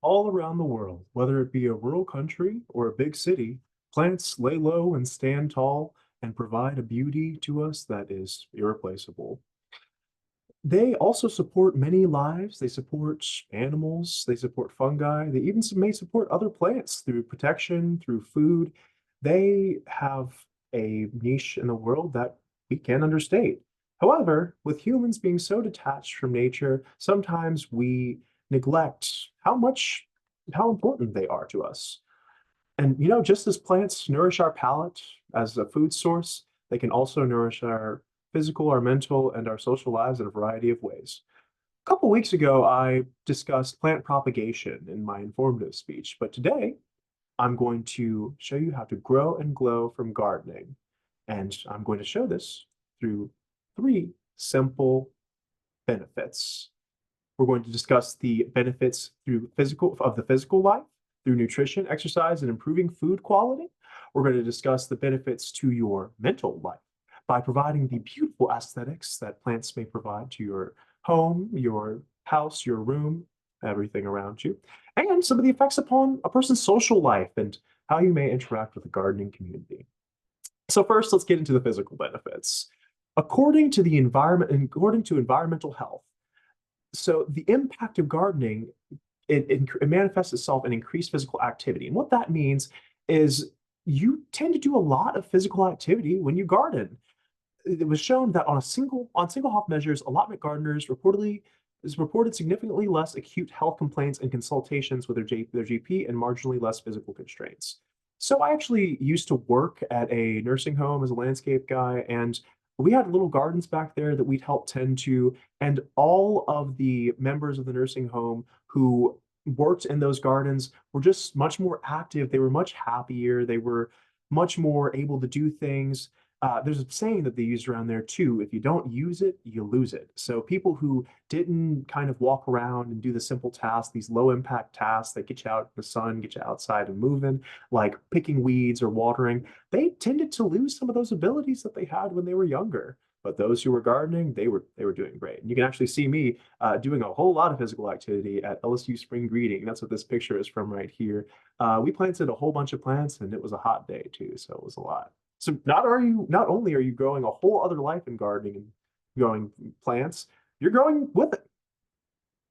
All around the world, whether it be a rural country or a big city, plants lay low and stand tall and provide a beauty to us that is irreplaceable. They also support many lives. They support animals, they support fungi, they even may support other plants through protection, through food. They have a niche in the world that we can't understate. However, with humans being so detached from nature, sometimes we neglect how important they are to us. And just as plants nourish our palate as a food source, they can also nourish our physical, our mental, and our social lives in a variety of ways. A couple weeks ago, I discussed plant propagation in my informative speech, but today I'm going to show you how to grow and glow from gardening. And I'm going to show this through three simple benefits. We're going to discuss the benefits of the physical life, through nutrition, exercise, and improving food quality. We're going to discuss the benefits to your mental life by providing the beautiful aesthetics that plants may provide to your home, your house, your room, everything around you, and some of the effects upon a person's social life and how you may interact with the gardening community. So first, let's get into the physical benefits. According to environmental health, so the impact of gardening, it manifests itself in increased physical activity. And what that means is you tend to do a lot of physical activity when you garden. It was shown that on single hop measures, allotment gardeners reported significantly less acute health complaints and consultations with their GP and marginally less physical constraints. So I actually used to work at a nursing home as a landscape guy, and we had little gardens back there that we'd help tend to, and all of the members of the nursing home who worked in those gardens were just much more active. They were much happier. They were much more able to do things. There's a saying that they used around there too: if you don't use it, you lose it. So people who didn't kind of walk around and do the simple tasks, these low impact tasks that get you out in the sun, get you outside and moving, like picking weeds or watering, they tended to lose some of those abilities that they had when they were younger. But those who were gardening, they were doing great. And you can actually see me doing a whole lot of physical activity at LSU Spring Greeting. That's what this picture is from right here. We planted a whole bunch of plants, and it was a hot day too, so it was a lot. So not only are you growing a whole other life in gardening and growing plants, you're growing with it.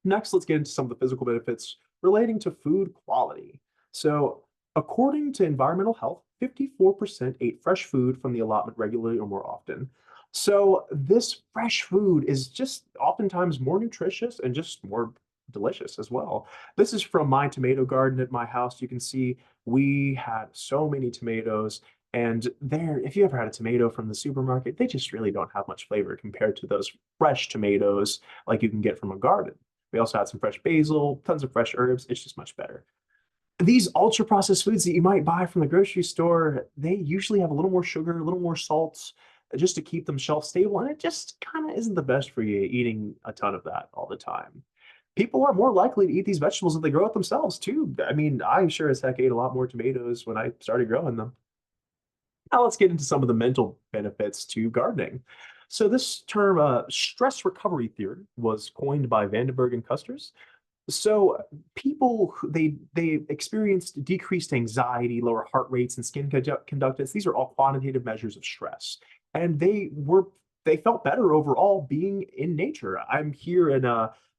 Next, let's get into some of the physical benefits relating to food quality. So, according to environmental health, 54% ate fresh food from the allotment regularly or more often. So, this fresh food is just oftentimes more nutritious and just more delicious as well. This is from my tomato garden at my house. You can see we had so many tomatoes. And there, if you ever had a tomato from the supermarket, they just really don't have much flavor compared to those fresh tomatoes like you can get from a garden. We also had some fresh basil, tons of fresh herbs. It's just much better. These ultra processed foods that you might buy from the grocery store, they usually have a little more sugar, a little more salt, just to keep them shelf stable. And it just kind of isn't the best for you eating a ton of that all the time. People are more likely to eat these vegetables if they grow it themselves, too. I mean, I sure as heck ate a lot more tomatoes when I started growing them. Now let's get into some of the mental benefits to gardening. So this term, stress recovery theory, was coined by Vandenberg and Custers. So they experienced decreased anxiety, lower heart rates, and skin conductance. These are all quantitative measures of stress, and they felt better overall being in nature. I'm here in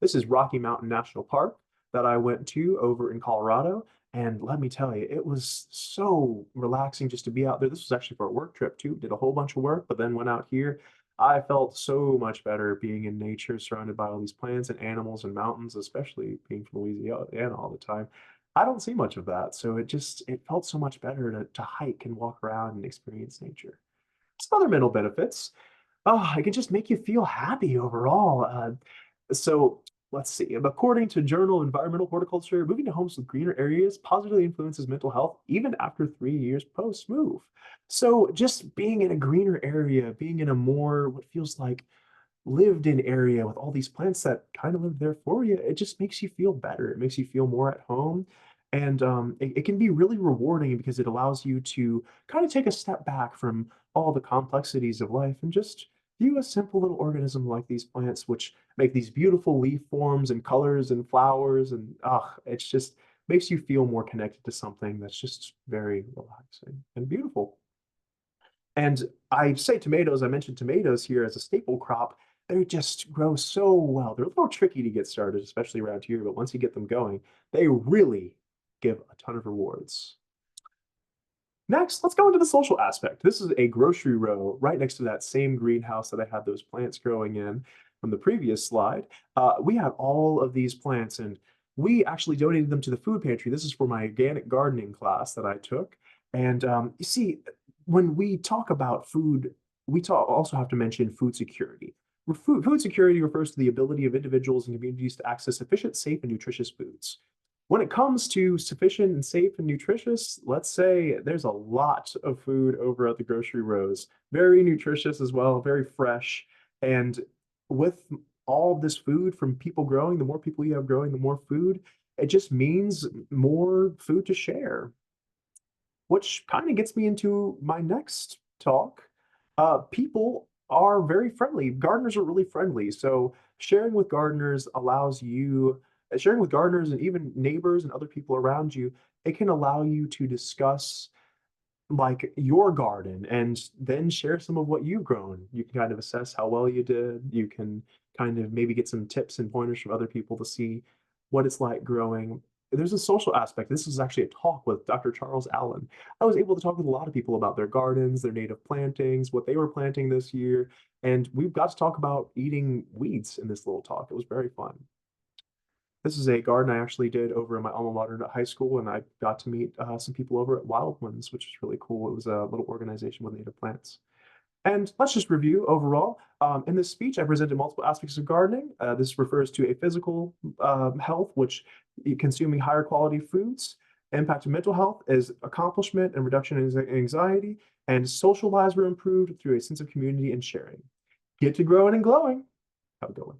this is Rocky Mountain National Park that I went to over in Colorado, and let me tell you, it was so relaxing just to be out there. This was actually for a work trip too. Did a whole bunch of work, but then went out here. I felt so much better being in nature, surrounded by all these plants and animals and mountains, especially being from Louisiana all the time. I don't see much of that, so it felt so much better to hike and walk around and experience nature. Some other mental benefits. Oh, it can just make you feel happy overall. So let's see. According to Journal of Environmental Horticulture, moving to homes with greener areas positively influences mental health even after 3 years post move. So just being in a greener area, being in a more what feels like lived in area with all these plants that kind of live there for you, it just makes you feel better. It makes you feel more at home. And it can be really rewarding because it allows you to kind of take a step back from all the complexities of life and just view a simple little organism like these plants, which make these beautiful leaf forms and colors and flowers. And it's just, makes you feel more connected to something that's just very relaxing and beautiful. And I say tomatoes, I mentioned tomatoes here as a staple crop. They just grow so well. They're a little tricky to get started, especially around here, but once you get them going, they really give a ton of rewards. Next, let's go into the social aspect. This is a grocery row right next to that same greenhouse that I had those plants growing in from the previous slide. We had all of these plants, and we actually donated them to the food pantry. This is for my organic gardening class that I took. And you see, when we talk about food, also have to mention food security. Food security refers to the ability of individuals and communities to access efficient, safe, and nutritious foods. When it comes to sufficient and safe and nutritious, let's say there's a lot of food over at the grocery rows. Very nutritious as well, very fresh. And with all of this food from people growing, the more people you have growing, the more food, it just means more food to share, which kind of gets me into my next talk. People are very friendly. Gardeners are really friendly. So sharing with gardeners and even neighbors and other people around you, it can allow you to discuss like your garden and then share some of what you've grown. You can kind of assess how well you did. You can kind of maybe get some tips and pointers from other people to see what it's like growing. There's a social aspect. This is actually a talk with Dr. Charles Allen. I was able to talk with a lot of people about their gardens, their native plantings, what they were planting this year, and we've got to talk about eating weeds in this little talk. It was very fun. This is a garden I actually did over in my alma mater at high school, and I got to meet some people over at Wildlands, which was really cool. It was a little organization with native plants. And let's just review overall. In this speech, I presented multiple aspects of gardening. This refers to a physical health, which consuming higher quality foods. Impact of mental health is accomplishment and reduction in anxiety, and social lives were improved through a sense of community and sharing. Get to growing and glowing. Have a good one.